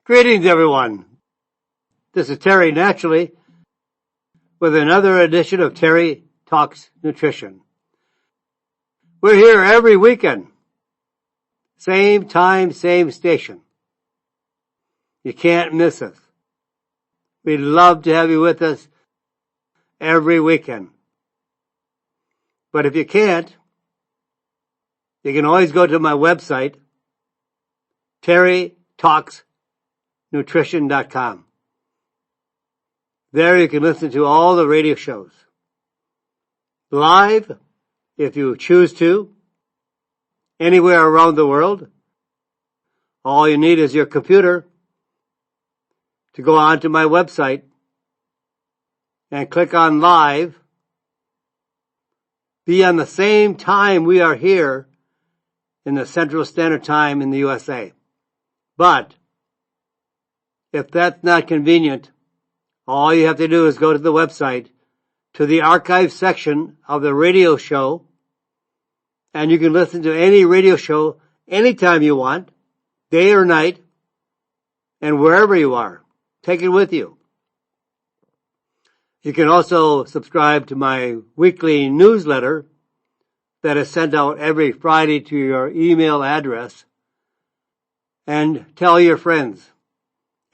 Greetings, everyone. This is Terry Naturally with another edition of Terry Talks Nutrition. We're here every weekend. Same time, same station. You can't miss us. We'd love to have you with us every weekend. But if you can't, you can always go to my website, TerryTalksNutrition.com. There you can listen to all the radio shows. Live, if you choose to, anywhere around the world. All you need is your computer to go onto my website and click on live. Be on the same time we are here in the Central Standard Time in the USA. But if that's not convenient, all you have to do is go to the website, to the archive section of the radio show, and you can listen to any radio show anytime you want, day or night, and wherever you are. Take it with you. You can also subscribe to my weekly newsletter that is sent out every Friday to your email address. And tell your friends.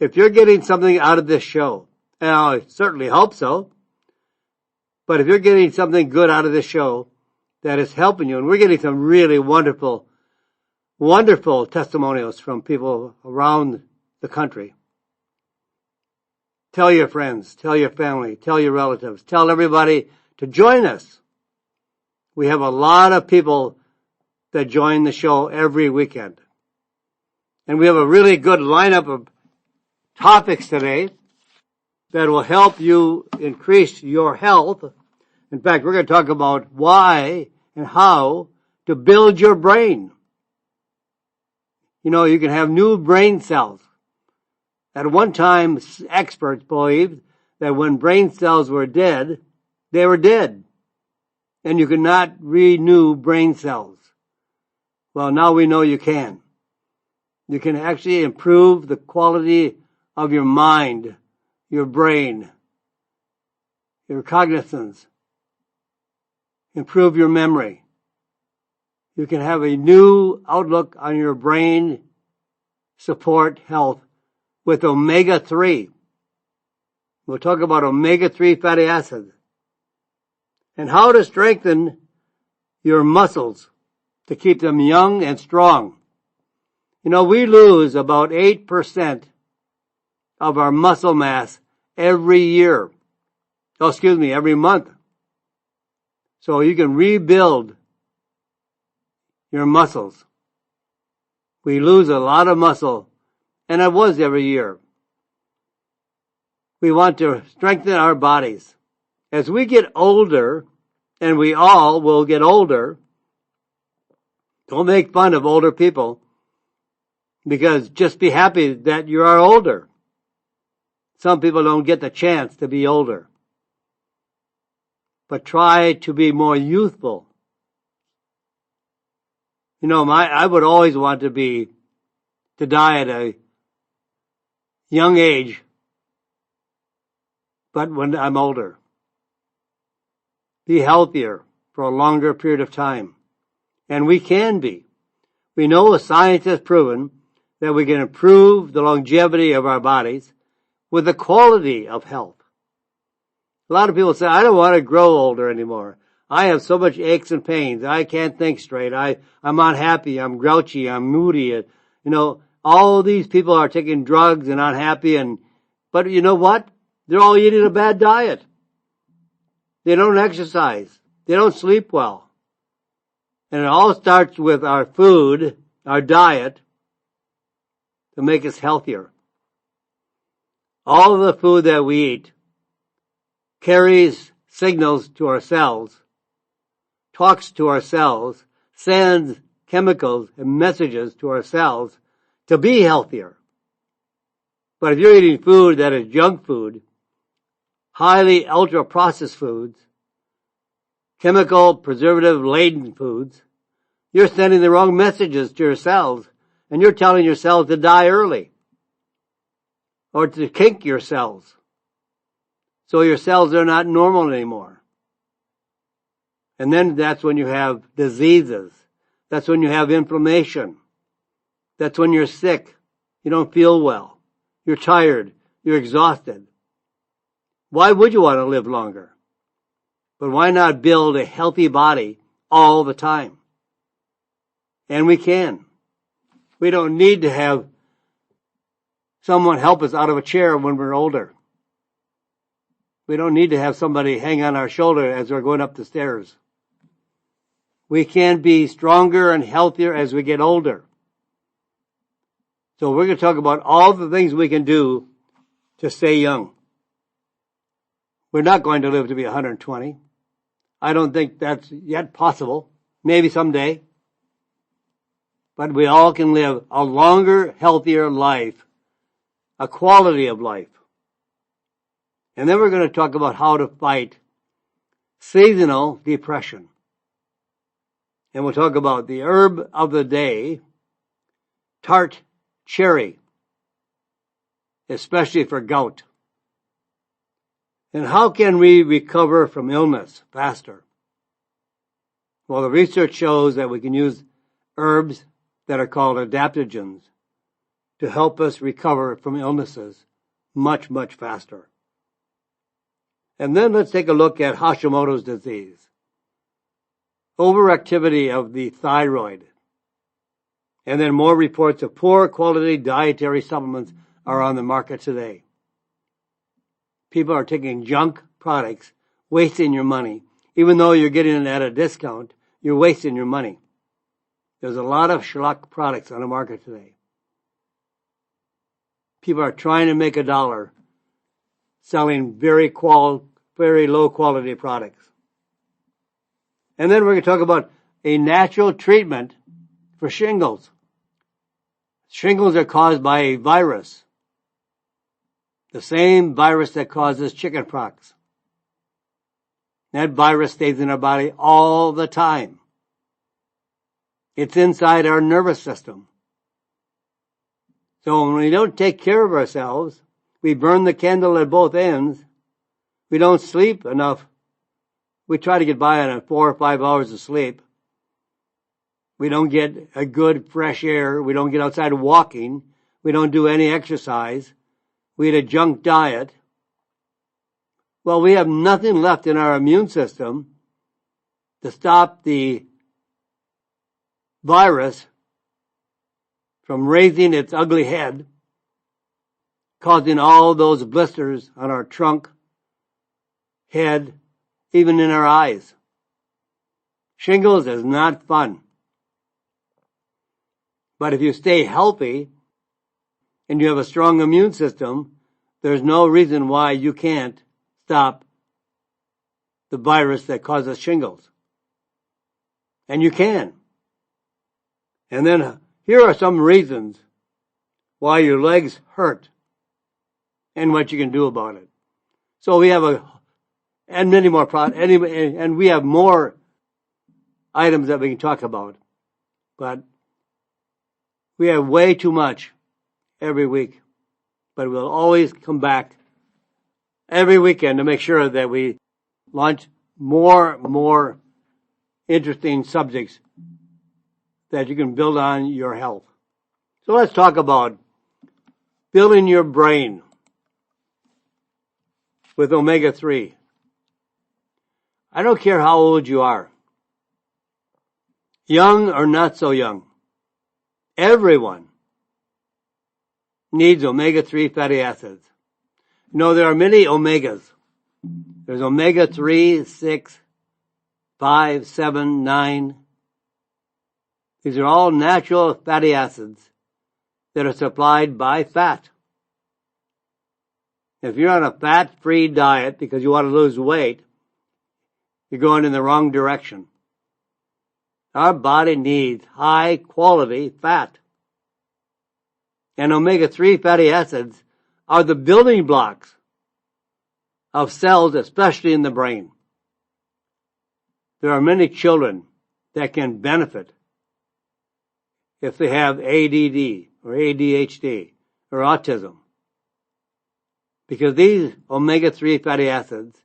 If you're getting something out of this show, and I certainly hope so, but if you're getting something good out of this show that is helping you, and we're getting some really wonderful, wonderful testimonials from people around the country. Tell your friends, tell your family, tell your relatives, tell everybody to join us. We have a lot of people that join the show every weekend. And we have a really good lineup of topics today that will help you increase your health. In fact, we're going to talk about why and how to build your brain. You know, you can have new brain cells. At one time, experts believed that when brain cells were dead, they were dead. And you could not renew brain cells. Well, now we know you can. You can actually improve the quality of your mind, your brain, your cognizance, improve your memory. You can have a new outlook on your brain support health with Omega-3. We'll talk about Omega-3 fatty acids and how to strengthen your muscles to keep them young and strong. You know, we lose about 8% of our muscle mass every year. Every month. So you can rebuild your muscles. We lose a lot of muscle, and it was every year. We want to strengthen our bodies. As we get older, and we all will get older, don't make fun of older people, because just be happy that you are older. Some people don't get the chance to be older. But try to be more youthful. You know, I would always want to die at a young age, but when I'm older. Be healthier for a longer period of time. And we can be. We know science has proven that we can improve the longevity of our bodies with the quality of health. A lot of people say, I don't want to grow older anymore. I have so much aches and pains. I can't think straight. I'm unhappy. I'm grouchy. I'm moody. You know, all these people are taking drugs and unhappy. But you know what? They're all eating a bad diet. They don't exercise. They don't sleep well. And it all starts with our food, our diet, to make us healthier. All of the food that we eat carries signals to our cells, talks to our cells, sends chemicals and messages to our cells to be healthier. But if you're eating food that is junk food, highly ultra-processed foods, chemical preservative-laden foods, you're sending the wrong messages to your cells, and you're telling your cells to die early. or to kink your cells. So your cells are not normal anymore. And then that's when you have diseases. That's when you have inflammation. That's when you're sick. You don't feel well. You're tired. You're exhausted. Why would you want to live longer? But why not build a healthy body all the time? And we can. We don't need to have someone help us out of a chair when we're older. We don't need to have somebody hang on our shoulder as we're going up the stairs. We can be stronger and healthier as we get older. So we're going to talk about all the things we can do to stay young. We're not going to live to be 120. I don't think that's yet possible. Maybe someday. But we all can live a longer, healthier life, a quality of life. And then we're going to talk about how to fight seasonal depression. And we'll talk about the herb of the day, Tart Cherry, especially for gout. And how can we recover from illness faster? Well, the research shows that we can use herbs that are called adaptogens to help us recover from illnesses much, much faster. And then let's take a look at Hashimoto's disease. Overactivity of the thyroid. And then more reports of poor quality dietary supplements are on the market today. People are taking junk products, wasting your money. Even though you're getting it at a discount, you're wasting your money. There's a lot of schlock products on the market today. People are trying to make $1 selling very low quality products. And then we're going to talk about a natural treatment for shingles. Shingles are caused by a virus. The same virus that causes chickenpox. That virus stays in our body all the time. It's inside our nervous system. So when we don't take care of ourselves, we burn the candle at both ends. We don't sleep enough. We try to get by on 4 or 5 hours of sleep. We don't get a good fresh air. We don't get outside walking. We don't do any exercise. We eat a junk diet. Well, we have nothing left in our immune system to stop the virus from raising its ugly head, causing all those blisters on our trunk, head, even in our eyes. Shingles is not fun. But if you stay healthy and you have a strong immune system, there's no reason why you can't stop the virus that causes shingles. And you can. And then here are some reasons why your legs hurt and what you can do about it. So we have and many more and we have more items that we can talk about. But we have way too much every week. But we'll always come back every weekend to make sure that we launch more interesting subjects that you can build on your health. So let's talk about building your brain with Omega-3. I don't care how old you are, young or not so young. Everyone needs omega-3 fatty acids. You know, there are many omegas. There's omega-3, 6, 5, 7, 9. These are all natural fatty acids that are supplied by fat. If you're on a fat-free diet because you want to lose weight, you're going in the wrong direction. Our body needs high-quality fat. And omega-3 fatty acids are the building blocks of cells, especially in the brain. There are many children that can benefit if they have ADD or ADHD or autism. because these omega-3 fatty acids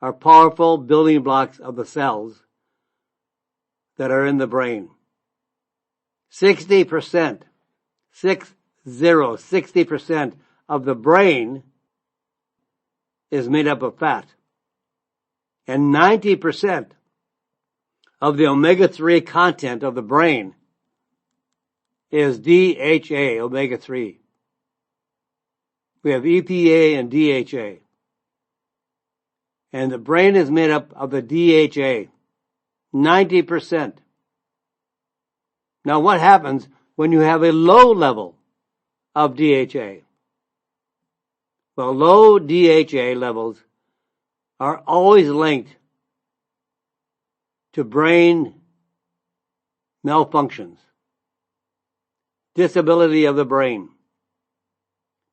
are powerful building blocks of the cells that are in the brain. 60% of the brain is made up of fat. And 90% of the omega-3 content of the brain is DHA, omega-3. We have EPA and DHA. And the brain is made up of the DHA, 90%. Now what happens when you have a low level of DHA? Well, low DHA levels are always linked to brain malfunctions, disability of the brain,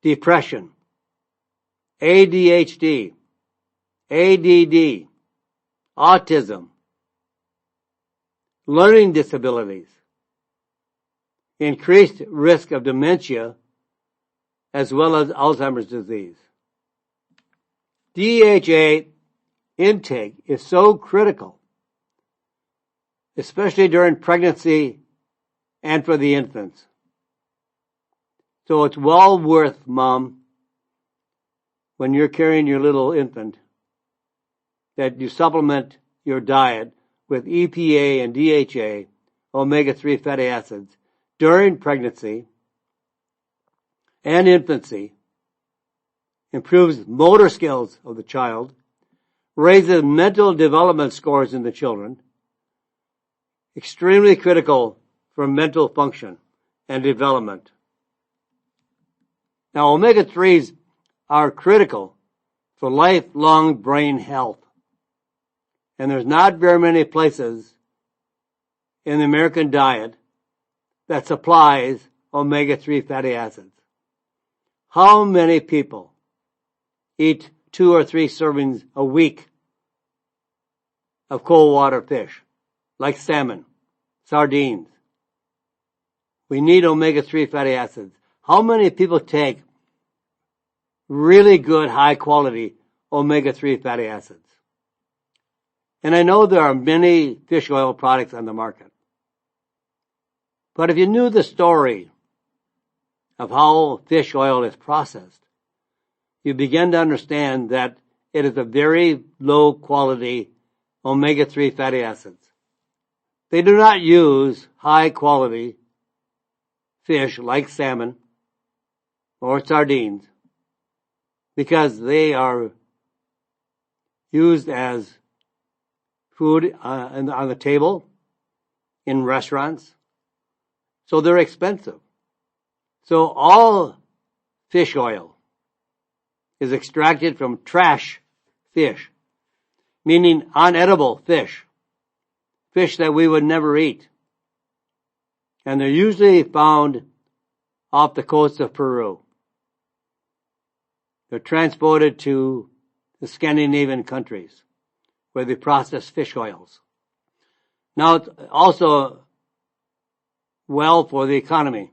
depression, ADHD, ADD, autism, learning disabilities, increased risk of dementia, as well as Alzheimer's disease. DHA intake is so critical, especially during pregnancy and for the infants. So it's well worth, Mom, when you're carrying your little infant, that you supplement your diet with EPA and DHA, omega-3 fatty acids, during pregnancy and infancy, improves motor skills of the child, raises mental development scores in the children, extremely critical for mental function and development. Now, omega-3s are critical for lifelong brain health. And there's not very many places in the American diet that supplies omega-3 fatty acids. How many people eat 2 or 3 servings a week of cold water fish, like salmon, sardines? We need omega-3 fatty acids. How many people take really good, high quality omega-3 fatty acids? And I know there are many fish oil products on the market. But if you knew the story of how fish oil is processed, you begin to understand that it is a very low quality omega-3 fatty acids. They do not use high quality fish like salmon or sardines because they are used as food on the table in restaurants. So they're expensive. So all fish oil is extracted from trash fish, meaning unedible fish, fish that we would never eat. And they're usually found off the coast of Peru. They're transported to the Scandinavian countries where they process fish oils. Now, it's also well for the economy.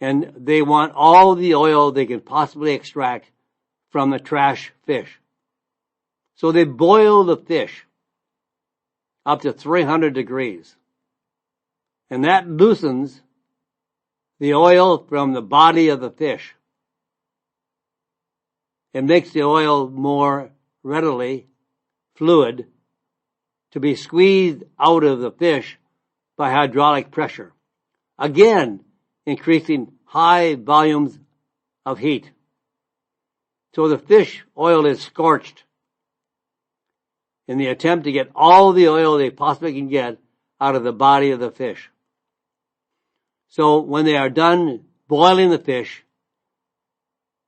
And they want all the oil they can possibly extract from the trash fish. So they boil the fish up to 300 degrees. And that loosens the oil from the body of the fish. It makes the oil more readily fluid to be squeezed out of the fish by hydraulic pressure. Again, increasing high volumes of heat. So the fish oil is scorched in the attempt to get all the oil they possibly can get out of the body of the fish. So when they are done boiling the fish,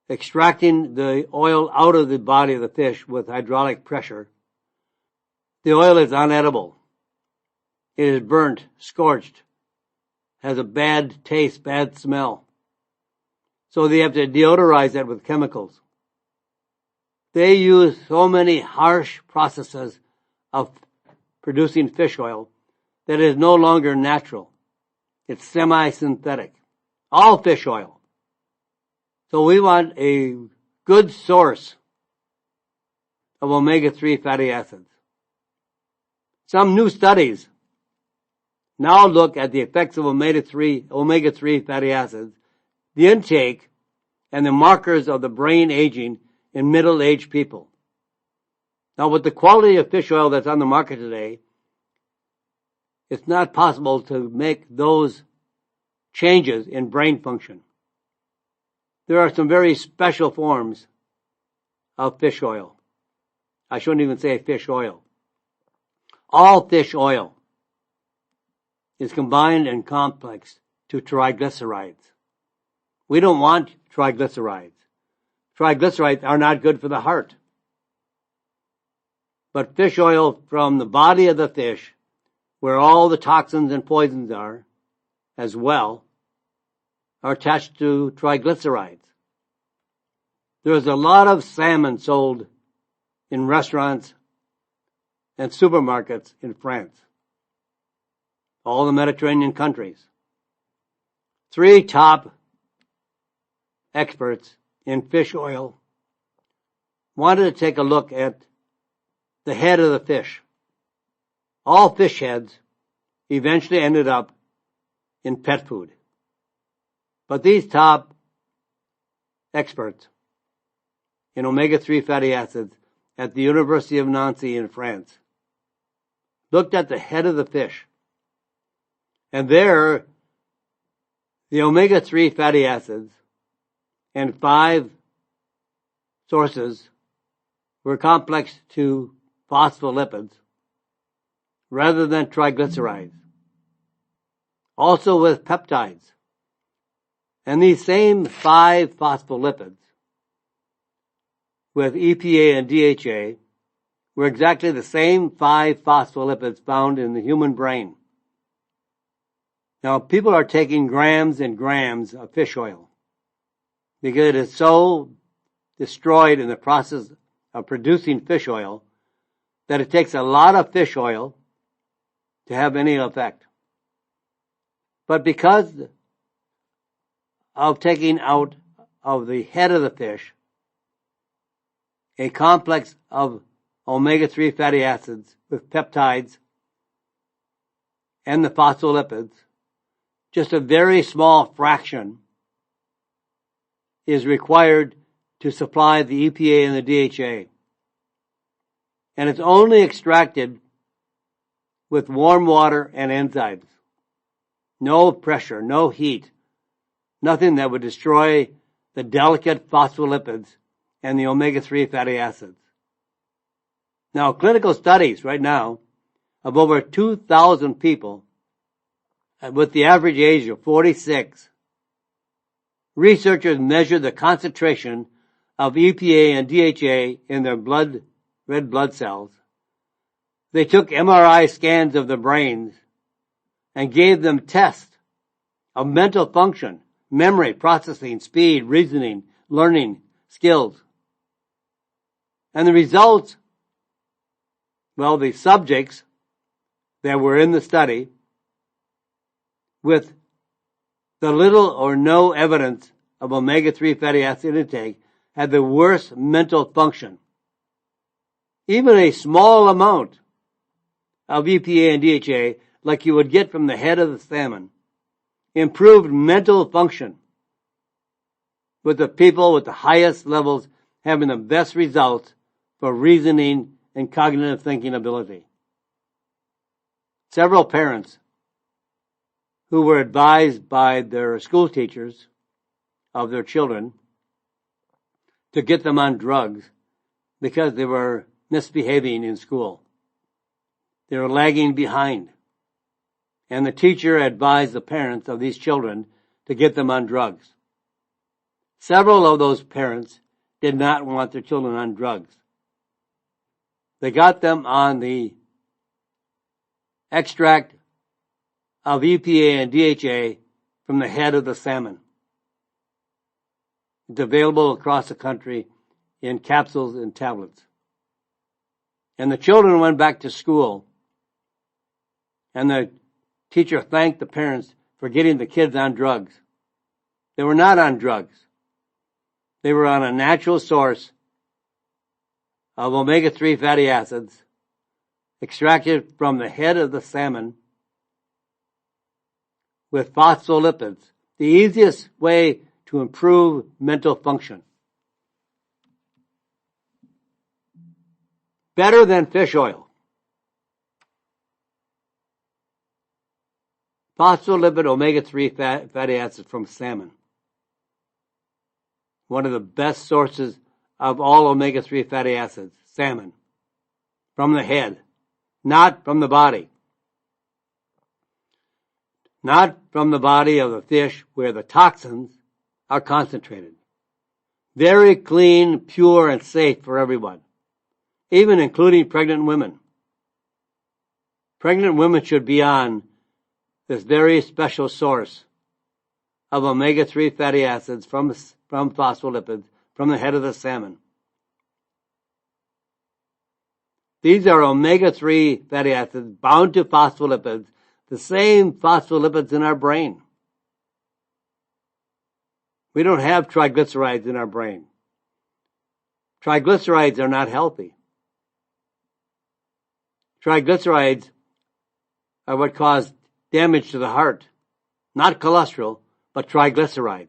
extracting the oil out of the body of the fish with hydraulic pressure, the oil is unedible. It is burnt, scorched, has a bad taste, bad smell. So they have to deodorize that with chemicals. They use so many harsh processes of producing fish oil that it is no longer natural. It's semi-synthetic. All fish oil. So we want a good source of omega-3 fatty acids. Some new studies now look at the effects of omega-3 fatty acids, the intake, and the markers of the brain aging in middle-aged people. Now, with the quality of fish oil that's on the market today, it's not possible to make those changes in brain function. There are some very special forms of fish oil. I shouldn't even say fish oil. All fish oil is combined and complex to triglycerides. We don't want triglycerides. Triglycerides are not good for the heart. But fish oil from the body of the fish, where all the toxins and poisons are, as well, are attached to triglycerides. There's a lot of salmon sold in restaurants and supermarkets in France, all the Mediterranean countries. 3 top experts in fish oil wanted to take a look at the head of the fish. All fish heads eventually ended up in pet food. But these top experts in omega-3 fatty acids at the University of Nancy in France looked at the head of the fish. And there, the omega-3 fatty acids and 5 sources were complex to phospholipids rather than triglycerides. Also with peptides. And these same 5 phospholipids with EPA and DHA were exactly the same 5 phospholipids found in the human brain. Now, people are taking grams and grams of fish oil because it is so destroyed in the process of producing fish oil that it takes a lot of fish oil to have any effect. But because of taking out of the head of the fish a complex of omega-3 fatty acids with peptides and the phospholipids, just a very small fraction is required to supply the EPA and the DHA. And it's only extracted with warm water and enzymes. No pressure, no heat, nothing that would destroy the delicate phospholipids and the omega-3 fatty acids. Now, clinical studies right now of over 2,000 people with the average age of 46, researchers measured the concentration of EPA and DHA in their red blood cells. They took MRI scans of the brains and gave them tests of mental function, memory, processing, speed, reasoning, learning, skills. And the results, well, the subjects that were in the study with the little or no evidence of omega-3 fatty acid intake had the worst mental function. Even a small amount of EPA and DHA, like you would get from the head of the salmon, improved mental function, with the people with the highest levels having the best results for reasoning and cognitive thinking ability. Several parents who were advised by their school teachers of their children to get them on drugs because they were misbehaving in school. They were lagging behind. And the teacher advised the parents of these children to get them on drugs. Several of those parents did not want their children on drugs. They got them on the extract of EPA and DHA from the head of the salmon. It's available across the country in capsules and tablets. And the children went back to school, and the teacher thanked the parents for getting the kids on drugs. They were not on drugs. They were on a natural source of omega-3 fatty acids extracted from the head of the salmon with phospholipids, the easiest way to improve mental function. Better than fish oil. Phospholipid omega-3 fatty acids from salmon. One of the best sources of all omega-3 fatty acids, salmon, from the head, not from the body. Not from the body of the fish where the toxins are concentrated. Very clean, pure, and safe for everyone, even including pregnant women. Pregnant women should be on this very special source of omega-3 fatty acids from phospholipids from the head of the salmon. These are omega-3 fatty acids bound to phospholipids, the same phospholipids in our brain. We don't have triglycerides in our brain. Triglycerides are not healthy. Triglycerides are what cause damage to the heart. Not cholesterol, but triglycerides.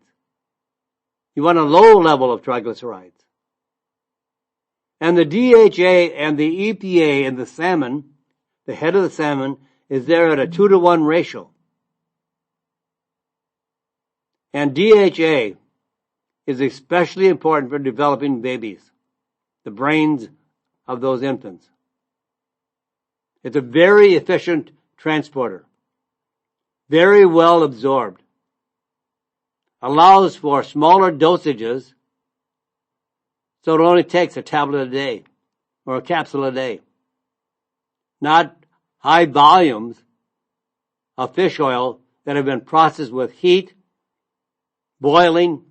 You want a low level of triglycerides. And the DHA and the EPA in the salmon, the head of the salmon, is there at a 2-to-1 ratio. And DHA is especially important for developing babies, the brains of those infants. It's a very efficient transporter, very well absorbed, allows for smaller dosages, so it only takes a tablet a day or a capsule a day, not high volumes of fish oil that have been processed with heat, boiling,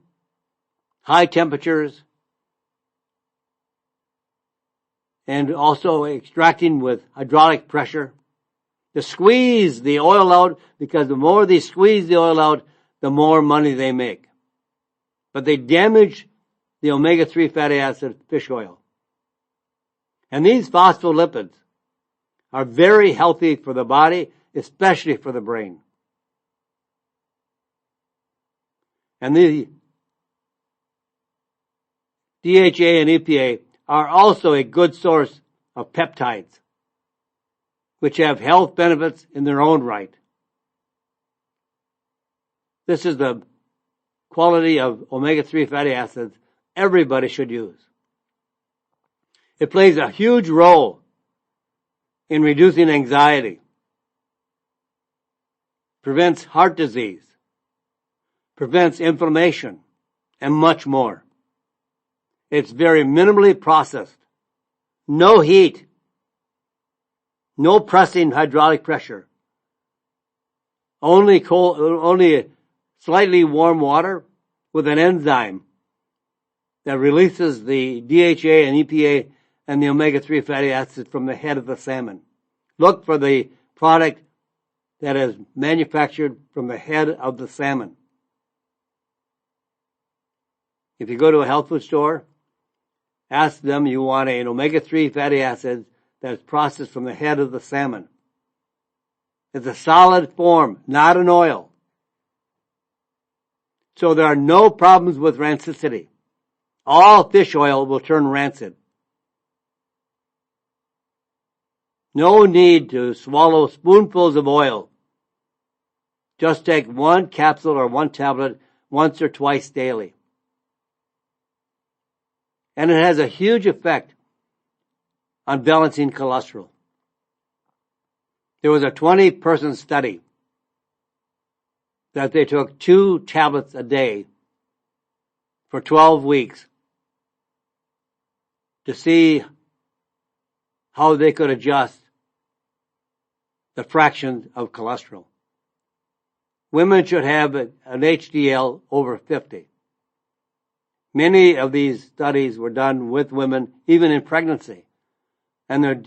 high temperatures, and also extracting with hydraulic pressure to squeeze the oil out, because the more they squeeze the oil out, the more money they make. But they damage the omega-3 fatty acid fish oil. And these phospholipids are very healthy for the body, especially for the brain. And the DHA and EPA are also a good source of peptides, which have health benefits in their own right. This is the quality of omega-3 fatty acids everybody should use. It plays a huge role in reducing anxiety, prevents heart disease, prevents inflammation, and much more. It's very minimally processed. No heat. No pressing hydraulic pressure. Only slightly warm water with an enzyme that releases the DHA and EPA and the omega-3 fatty acids from the head of the salmon. Look for the product that is manufactured from the head of the salmon. If you go to a health food store, ask them you want an omega-3 fatty acid that is processed from the head of the salmon. It's a solid form, not an oil. So there are no problems with rancidity. All fish oil will turn rancid. No need to swallow spoonfuls of oil. Just take one capsule or one tablet once or twice daily. And it has a huge effect on balancing cholesterol. There was a 20-person study that they took 2 tablets a day for 12 weeks to see how they could adjust the fraction of cholesterol. Women should have an HDL over 50. Many of these studies were done with women, even in pregnancy, and their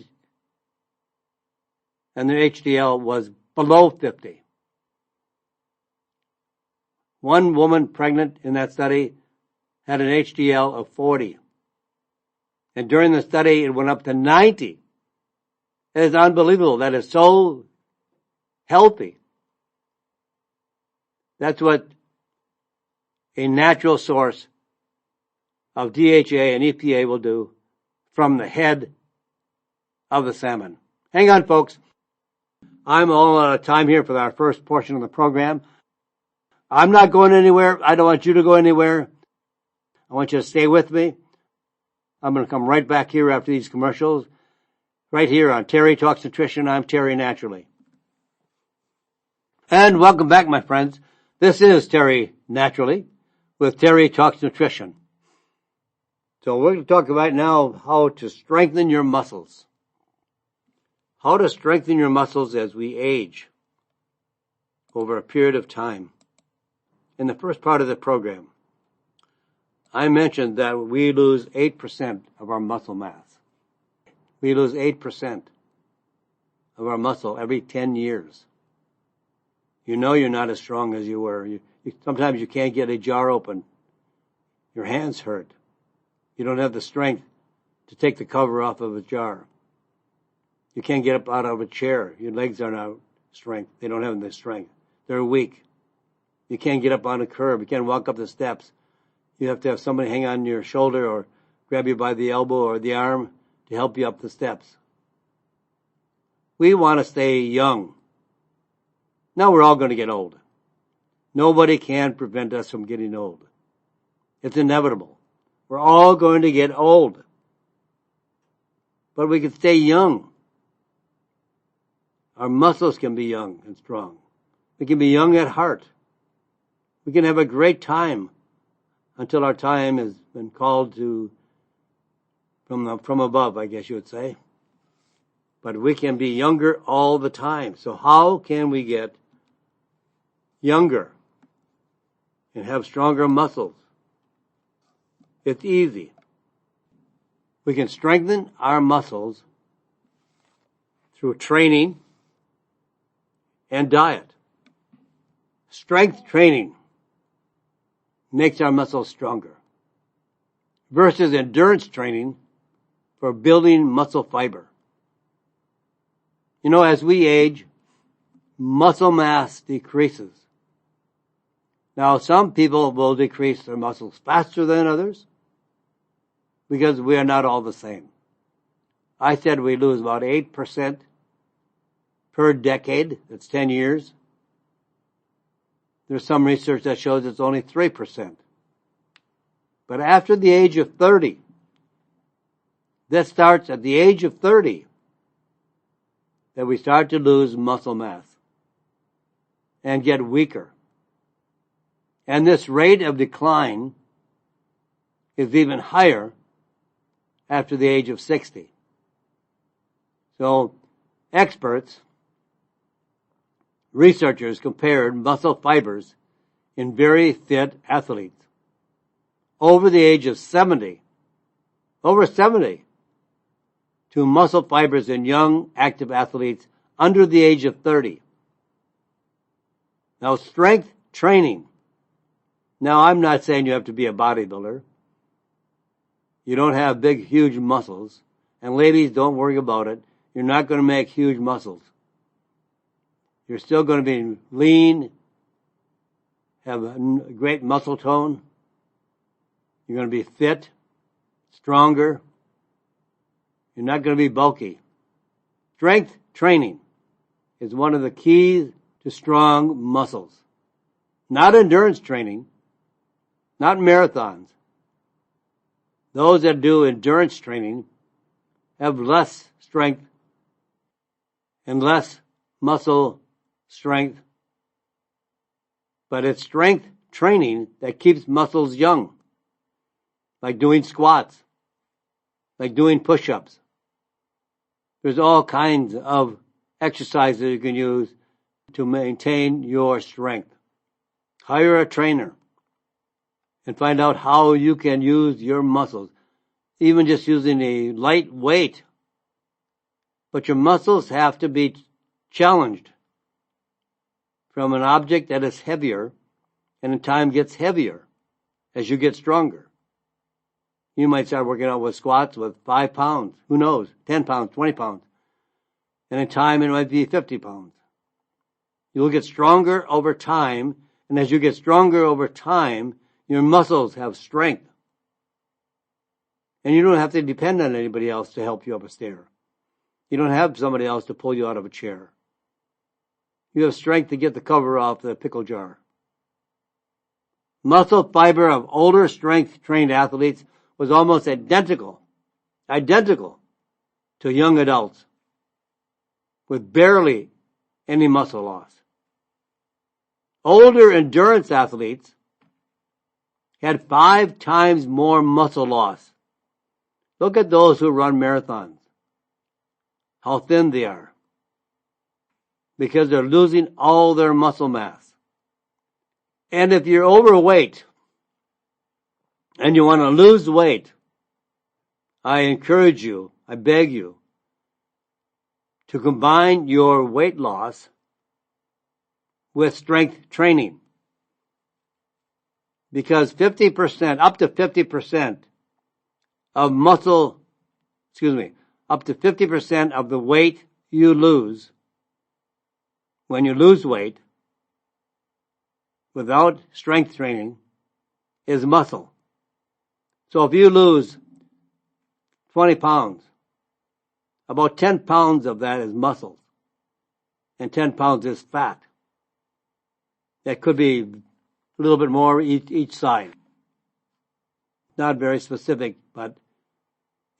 HDL was below 50. One woman pregnant in that study had an HDL of 40. And during the study, it went up to 90. It is unbelievable. That is so healthy. That's what a natural source of DHA and EPA will do from the head of the salmon. Hang on, folks. I'm all out of time here for our first portion of the program. I'm not going anywhere. I don't want you to go anywhere. I want you to stay with me. I'm going to come right back here after these commercials, right here on Terry Talks Nutrition. I'm Terry Naturally. And welcome back, my friends. This is Terry Naturally with Terry Talks Nutrition. So we're going to talk about now how to strengthen your muscles. How to strengthen your muscles as we age over a period of time. In the first part of the program, I mentioned that we lose 8% of our muscle mass. We lose 8% of our muscle every 10 years. You know you're not as strong as you were. Sometimes you can't get a jar open. Your hands hurt. You don't have the strength to take the cover off of a jar. You can't get up out of a chair. Your legs are not strength. They don't have the strength. They're weak. You can't get up on a curb. You can't walk up the steps. You have to have somebody hang on your shoulder or grab you by the elbow or the arm to help you up the steps. We want to stay young. Now we're all going to get old. Nobody can prevent us from getting old. It's inevitable. We're all going to get old. But we can stay young. Our muscles can be young and strong. We can be young at heart. We can have a great time until our time has been called to from above, I guess you would say. But we can be younger all the time. So how can we get younger and have stronger muscles? It's easy. We can strengthen our muscles through training and diet. Strength training makes our muscles stronger versus endurance training for building muscle fiber. You know, as we age, muscle mass decreases. Now, some people will decrease their muscles faster than others because we are not all the same. I said we lose about 8% per decade. That's 10 years. There's some research that shows it's only 3%. But after the age of 30, that starts at the age of 30, that we start to lose muscle mass and get weaker. And this rate of decline is even higher after the age of 60. So experts, researchers compared muscle fibers in very fit athletes over the age of 70, over 70, to muscle fibers in young active athletes under the age of 30. Now, strength training. Now, I'm not saying you have to be a bodybuilder. You don't have big, huge muscles. And ladies, don't worry about it. You're not going to make huge muscles. You're still going to be lean, have a great muscle tone. You're going to be fit, stronger. You're not going to be bulky. Strength training is one of the keys to strong muscles. Not endurance training, not marathons. Those that do endurance training have less strength and less muscle strength. But it's strength training that keeps muscles young, like doing squats, like doing push-ups. There's all kinds of exercises you can use to maintain your strength. Hire a trainer and find out how you can use your muscles, even just using a light weight. But your muscles have to be challenged from an object that is heavier and in time gets heavier as you get stronger. You might start working out with squats with 5 pounds. Who knows? 10 pounds, 20 pounds. And in time, it might be 50 pounds. You'll get stronger over time. And as you get stronger over time, your muscles have strength. And you don't have to depend on anybody else to help you up a stair. You don't have somebody else to pull you out of a chair. You have strength to get the cover off the pickle jar. Muscle fiber of older strength-trained athletes was almost identical to young adults with barely any muscle loss. Older endurance athletes had 5 times more muscle loss. Look at those who run marathons, how thin they are, because they're losing all their muscle mass. And if you're overweight and you want to lose weight, I encourage you, I beg you, to combine your weight loss with strength training. Because up to 50% of the weight you lose when you lose weight without strength training is muscle. So if you lose 20 pounds, about 10 pounds of that is muscle, and 10 pounds is fat. That could be a little bit more each side. Not very specific, but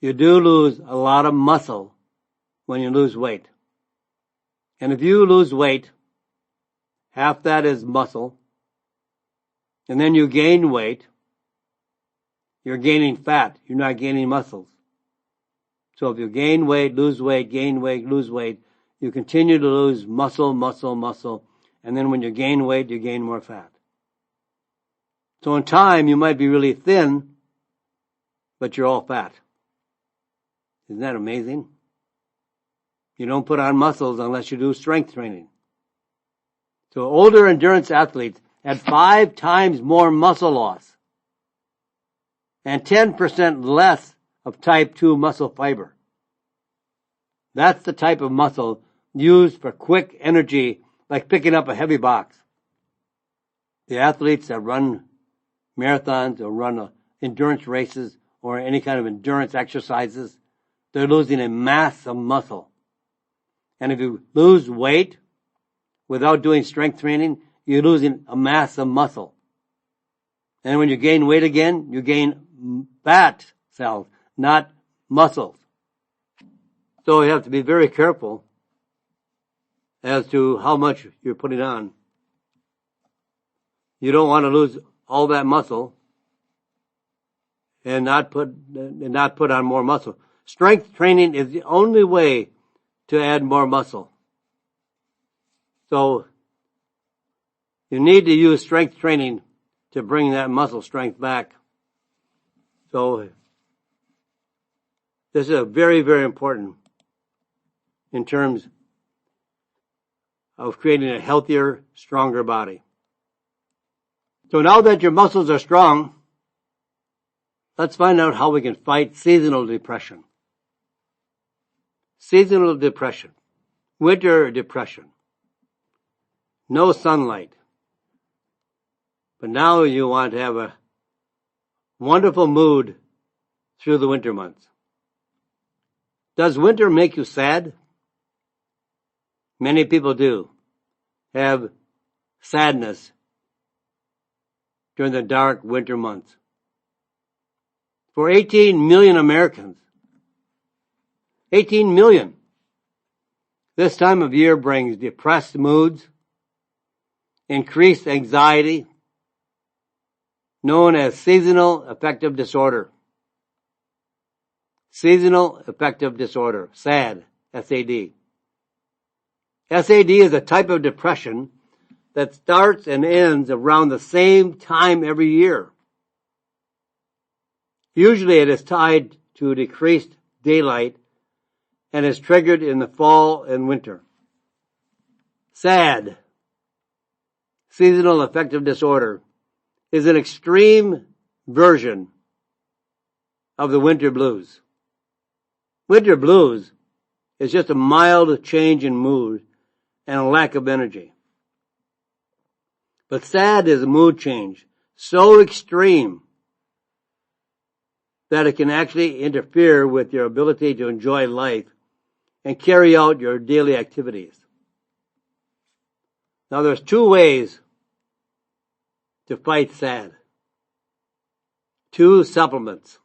you do lose a lot of muscle when you lose weight. And if you lose weight, half that is muscle, and then you gain weight, you're gaining fat. You're not gaining muscles. So if you gain weight, lose weight, gain weight, lose weight, you continue to lose muscle, and then when you gain weight, you gain more fat. So in time, you might be really thin, but you're all fat. Isn't that amazing? You don't put on muscles unless you do strength training. So older endurance athletes had 5 times more muscle loss and 10% less of type 2 muscle fiber. That's the type of muscle used for quick energy, like picking up a heavy box. The athletes that run marathons or run endurance races or any kind of endurance exercises, they're losing a mass of muscle. And if you lose weight without doing strength training, you're losing a mass of muscle. And when you gain weight again, you gain fat cells, not muscles. So you have to be very careful as to how much you're putting on. You don't want to lose all that muscle and not put on more muscle. Strength training is the only way to add more muscle. So you need to use strength training to bring that muscle strength back. So this is very, very important in terms of creating a healthier, stronger body. So now that your muscles are strong, let's find out how we can fight seasonal depression. Seasonal depression, winter depression, no sunlight. But now you want to have a wonderful mood through the winter months. Does winter make you sad? Many people do have sadness during the dark winter months. For 18 million Americans, 18 million, this time of year brings depressed moods, increased anxiety, known as seasonal affective disorder. Seasonal affective disorder, SAD, S-A-D. SAD is a type of depression that starts and ends around the same time every year. Usually it is tied to decreased daylight and is triggered in the fall and winter. SAD, seasonal affective disorder, is an extreme version of the winter blues. Winter blues is just a mild change in mood and a lack of energy. But sad is a mood change so extreme that it can actually interfere with your ability to enjoy life and carry out your daily activities. Now there's two ways to fight sad. Two supplements.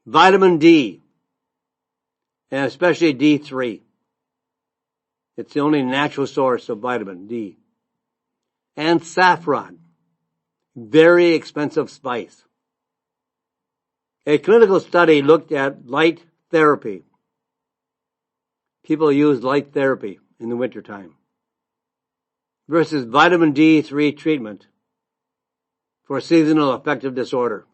Vitamin D, and especially D3. It's the only natural source of vitamin D. And saffron, very expensive spice. A clinical study looked at light therapy. People use light therapy in the wintertime versus vitamin D3 treatment for seasonal affective disorder.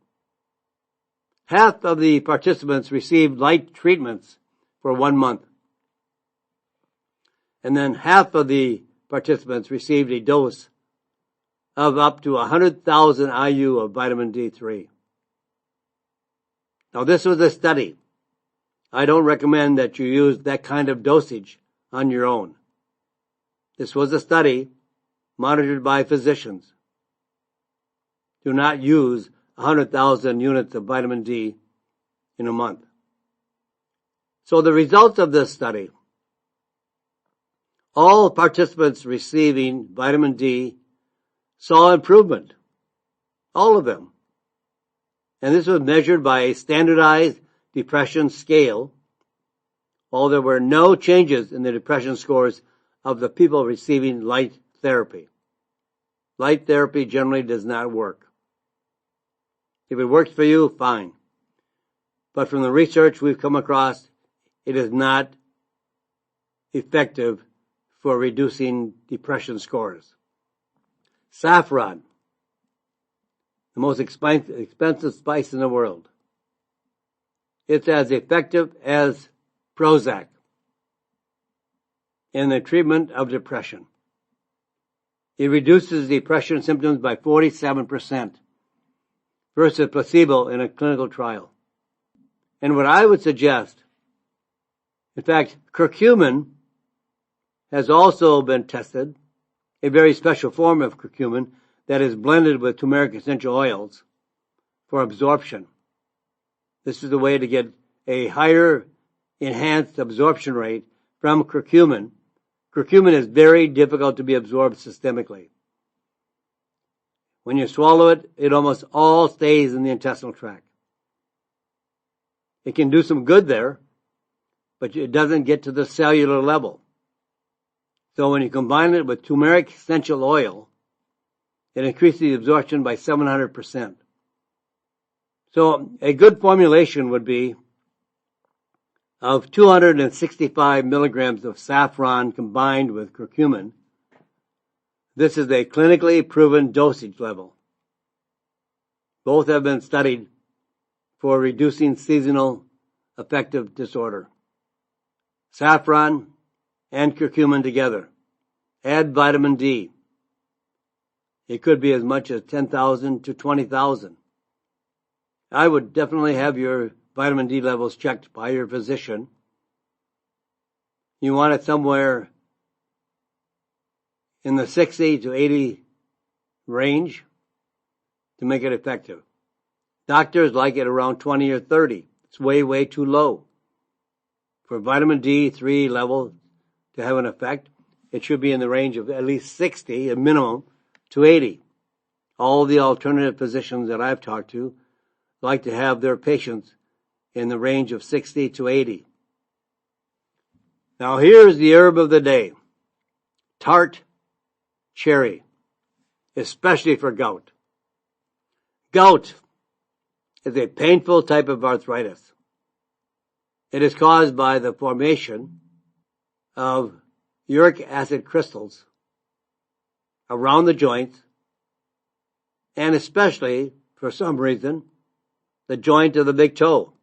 Half of the participants received light treatments for 1 month. And then half of the participants received a dose of up to 100,000 IU of vitamin D3. Now this was a study. I don't recommend that you use that kind of dosage on your own. This was a study monitored by physicians. Do not use 100,000 units of vitamin D in a month. So the results of this study, all participants receiving vitamin D saw improvement. All of them. And this was measured by a standardized depression scale. While there were no changes in the depression scores of the people receiving light therapy. Light therapy generally does not work. If it works for you, fine. But from the research we've come across, it is not effective for reducing depression scores. Saffron, the most expensive spice in the world. It's as effective as Prozac in the treatment of depression. It reduces depression symptoms by 47% versus placebo in a clinical trial. And what I would suggest, in fact, curcumin has also been tested, a very special form of curcumin that is blended with turmeric essential oils for absorption. This is the way to get a higher enhanced absorption rate from curcumin. Curcumin is very difficult to be absorbed systemically. When you swallow it, it almost all stays in the intestinal tract. It can do some good there, but it doesn't get to the cellular level. So when you combine it with turmeric essential oil, it increases the absorption by 700%. So a good formulation would be of 265 milligrams of saffron combined with curcumin. This is a clinically proven dosage level. Both have been studied for reducing seasonal affective disorder. Saffron and curcumin together. Add vitamin D. It could be as much as 10,000 to 20,000. I would definitely have your vitamin D levels checked by your physician. You want it somewhere in the 60 to 80 range to make it effective. Doctors like it around 20 or 30. It's way, way too low. For vitamin D3 level to have an effect, it should be in the range of at least 60, a minimum, to 80. All the alternative physicians that I've talked to like to have their patients in the range of 60 to 80. Now here's the herb of the day. Tart Cherry, especially for gout. Gout is a painful type of arthritis. It is caused by the formation of uric acid crystals around the joints, and especially, for some reason, the joint of the big toe.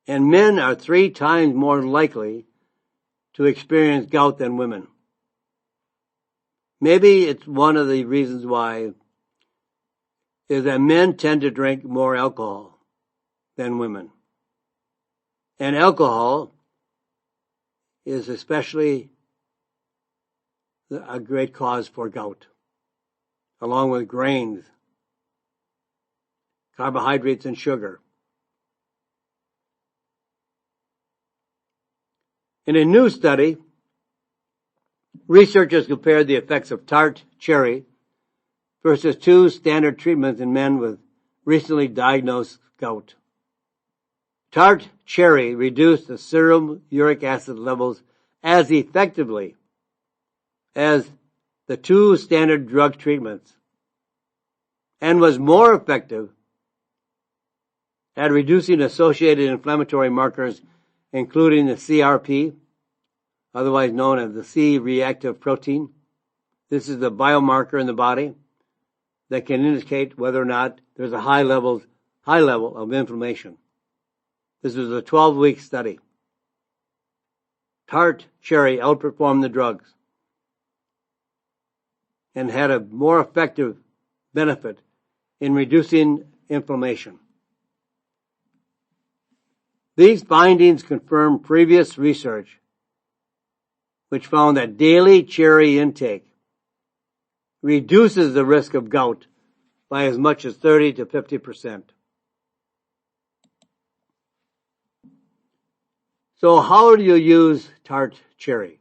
And men are 3 times more likely to experience gout than women. Maybe it's one of the reasons why is that men tend to drink more alcohol than women. And alcohol is especially a great cause for gout, along with grains, carbohydrates, and sugar. In a new study, researchers compared the effects of Tart Cherry versus 2 standard treatments in men with recently diagnosed gout. Tart Cherry reduced the serum uric acid levels as effectively as the 2 standard drug treatments and was more effective at reducing associated inflammatory markers, including the CRP, otherwise known as the C-reactive protein. This is the biomarker in the body that can indicate whether or not there's a high level of inflammation. This was a 12-week study. Tart Cherry outperformed the drugs and had a more effective benefit in reducing inflammation. These findings confirm previous research which found that daily cherry intake reduces the risk of gout by as much as 30 to 50%. So how do you use Tart Cherry?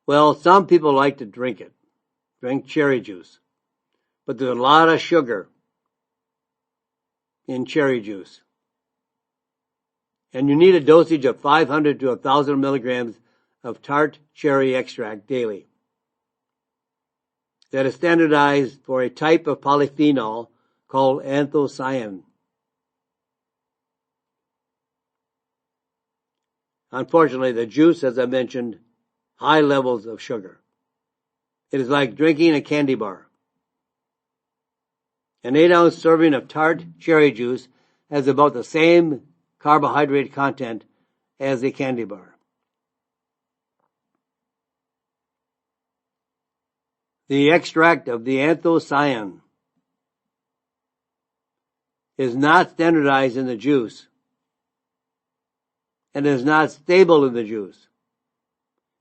Well, some people like to drink cherry juice. But there's a lot of sugar in cherry juice. And you need a dosage of 500 to 1,000 milligrams of tart cherry extract daily. That is standardized for a type of polyphenol called anthocyanin. Unfortunately, the juice, as I mentioned, high levels of sugar. It is like drinking a candy bar. An 8-ounce serving of tart cherry juice has about the same carbohydrate content as a candy bar. The extract of the anthocyanin is not standardized in the juice and is not stable in the juice.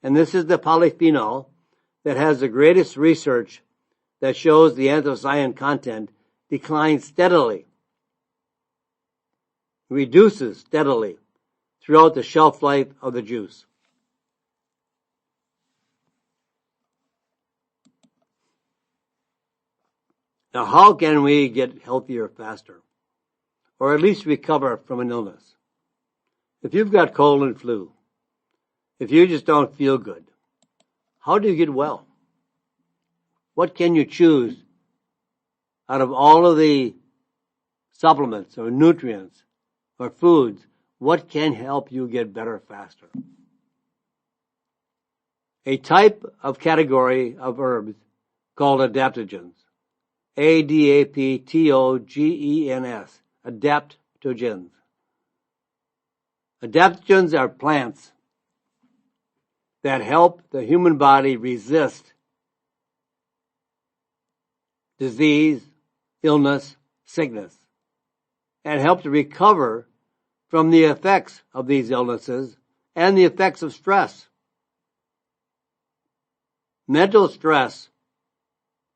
And this is the polyphenol that has the greatest research that shows the anthocyanin content declines steadily, reduces steadily throughout the shelf life of the juice. Now, how can we get healthier faster? Or at least recover from an illness? If you've got cold and flu, if you just don't feel good, how do you get well? What can you choose out of all of the supplements or nutrients or foods? What can help you get better faster? A type of category of herbs called adaptogens. ADAPTOGENS. Adaptogens. Adaptogens are plants that help the human body resist disease, illness, sickness, and help to recover from the effects of these illnesses and the effects of stress. Mental stress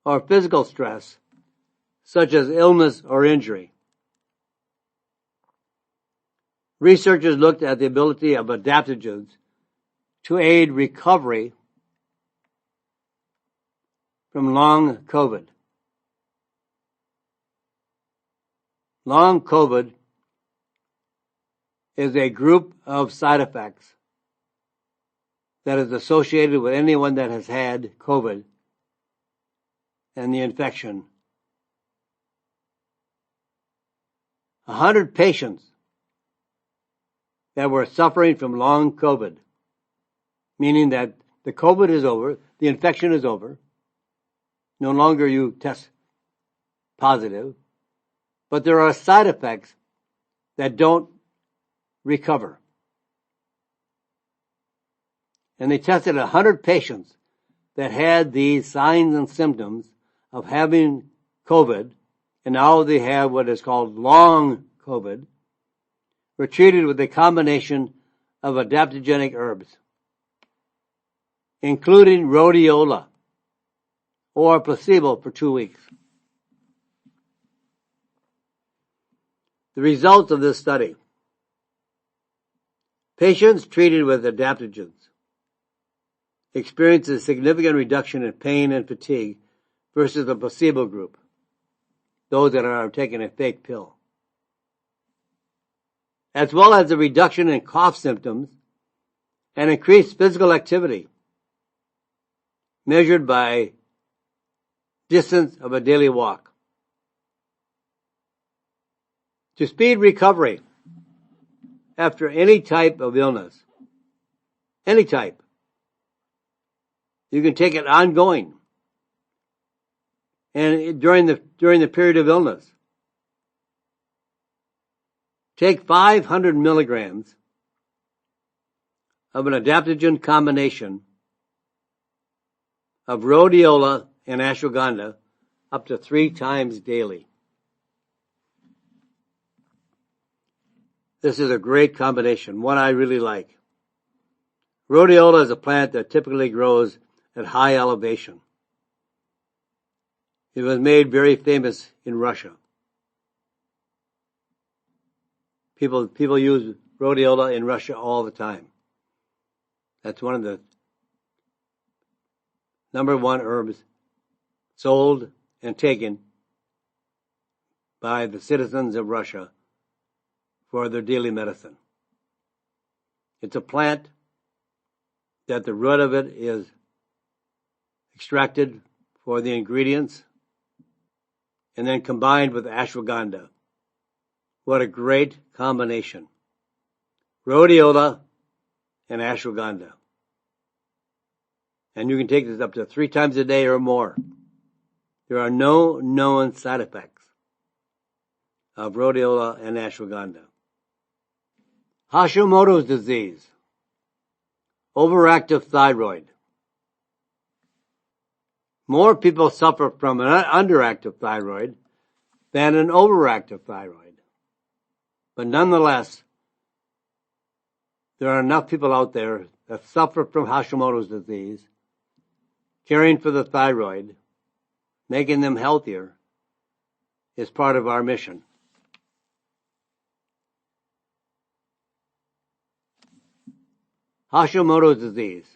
or physical stress, such as illness or injury. Researchers looked at the ability of adaptogens to aid recovery from long COVID. Long COVID is a group of side effects that is associated with anyone that has had COVID and the infection. 100 patients that were suffering from long COVID, meaning that the COVID is over, the infection is over, no longer you test positive, but there are side effects that don't recover. And they tested 100 patients that had these signs and symptoms of having COVID, and now they have what is called long COVID were treated with a combination of adaptogenic herbs, including rhodiola, or placebo for 2 weeks. The results of this study. Patients treated with adaptogens experienced a significant reduction in pain and fatigue versus the placebo group, those that are taking a fake pill, as well as a reduction in cough symptoms and increased physical activity measured by distance of a daily walk. To speed recovery after any type of illness, any type, you can take it ongoing and during the period of illness. Take 500 milligrams of an adaptogen combination of rhodiola and ashwagandha up to 3 times daily. This is a great combination, one I really like. Rhodiola is a plant that typically grows at high elevation. It was made very famous in Russia. People use rhodiola in Russia all the time. That's one of the number 1 herbs sold and taken by the citizens of Russia for their daily medicine. It's a plant that the root of it is extracted for the ingredients and then combined with ashwagandha. What a great combination. Rhodiola and ashwagandha. And you can take this up to 3 times a day or more. There are no known side effects of rhodiola and ashwagandha. Hashimoto's disease. Overactive thyroid. More people suffer from an underactive thyroid than an overactive thyroid. But nonetheless, there are enough people out there that suffer from Hashimoto's disease, caring for the thyroid, making them healthier, is part of our mission. Hashimoto's disease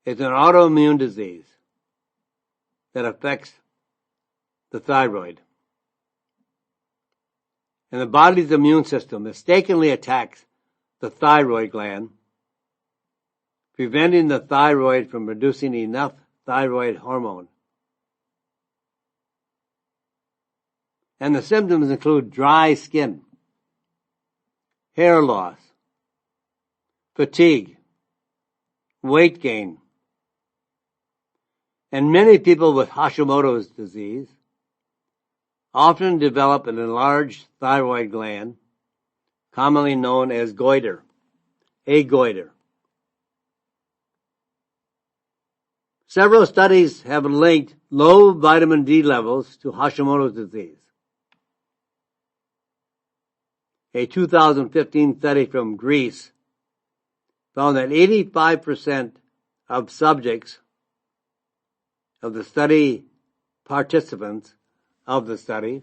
is an autoimmune disease that affects the thyroid. And the body's immune system mistakenly attacks the thyroid gland, preventing the thyroid from producing enough thyroid hormone. And the symptoms include dry skin, hair loss, fatigue, weight gain. And many people with Hashimoto's disease often develop an enlarged thyroid gland, commonly known as goiter, a goiter. Several studies have linked low vitamin D levels to Hashimoto's disease. A 2015 study from Greece found that 85% of subjects of the study participants of the study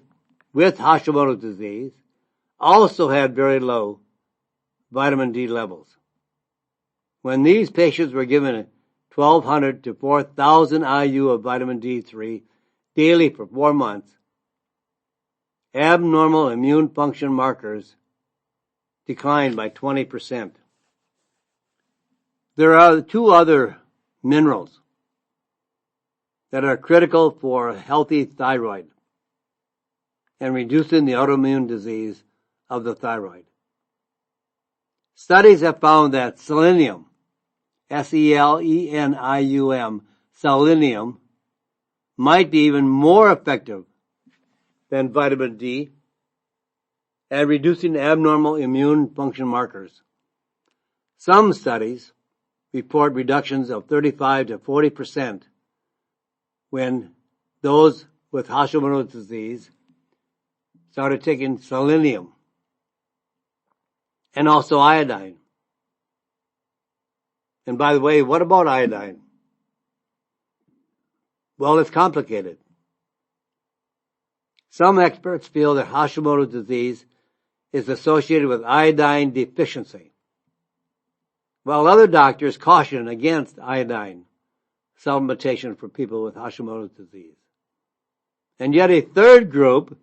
with Hashimoto's disease also had very low vitamin D levels. When these patients were given 1,200 to 4,000 IU of vitamin D3 daily for 4 months, abnormal immune function markers declined by 20%. There are 2 other minerals that are critical for a healthy thyroid and reducing the autoimmune disease of the thyroid. Studies have found that selenium, selenium, selenium, might be even more effective than vitamin D at reducing abnormal immune function markers. Some studies report reductions of 35 to 40% when those with Hashimoto's disease started taking selenium and also iodine. And by the way, what about iodine? Well, it's complicated. Some experts feel that Hashimoto's disease is associated with iodine deficiency, while other doctors caution against iodine supplementation for people with Hashimoto's disease. And yet a third group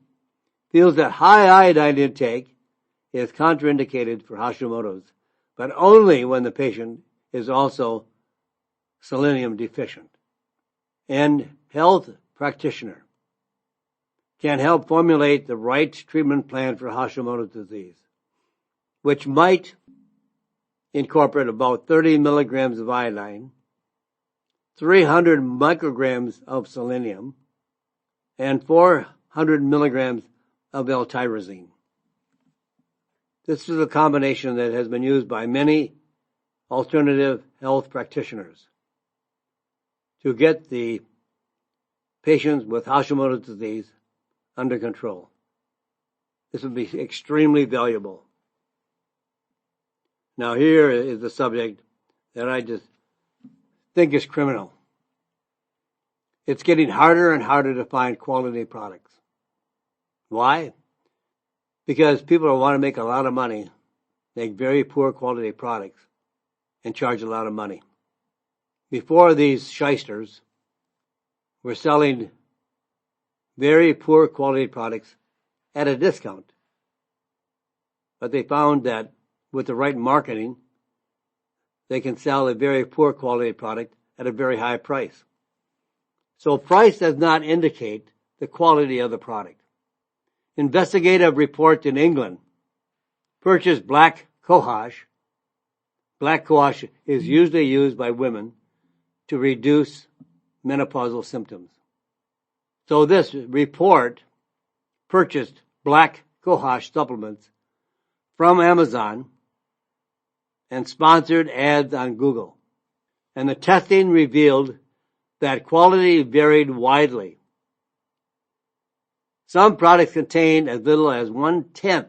feels that high iodine intake is contraindicated for Hashimoto's, but only when the patient is also selenium deficient. And health practitioner can help formulate the right treatment plan for Hashimoto's disease, which might incorporate about 30 milligrams of iodine, 300 micrograms of selenium, and 400 milligrams of L-tyrosine. This is a combination that has been used by many alternative health practitioners to get the patients with Hashimoto's disease under control. This would be extremely valuable. Now here is the subject that I just think is criminal. It's getting harder and harder to find quality products. Why? Because people want to make a lot of money, make very poor quality products, and charge a lot of money. Before, these shysters were selling very poor quality products at a discount. But they found that with the right marketing, they can sell a very poor quality product at a very high price. So price does not indicate the quality of the product. Investigative reports in England purchased black cohosh. Black cohosh is usually used by women to reduce menopausal symptoms. So this report purchased black cohosh supplements from Amazon and sponsored ads on Google. And the testing revealed that quality varied widely. Some products contained as little as 1/10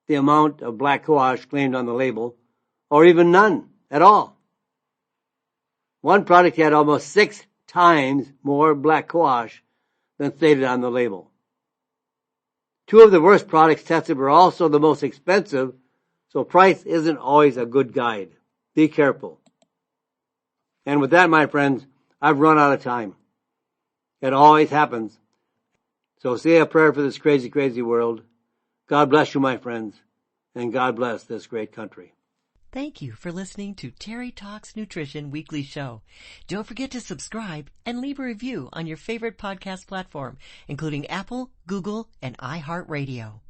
the amount of black cohosh claimed on the label, or even none at all. One product had almost 6 times more black cohosh than stated on the label. 2 of the worst products tested were also the most expensive, so price isn't always a good guide. Be careful. And with that, my friends, I've run out of time. It always happens. So say a prayer for this crazy, crazy world. God bless you, my friends, and God bless this great country. Thank you for listening to Terry Talks Nutrition Weekly Show. Don't forget to subscribe and leave a review on your favorite podcast platform, including Apple, Google, and iHeartRadio.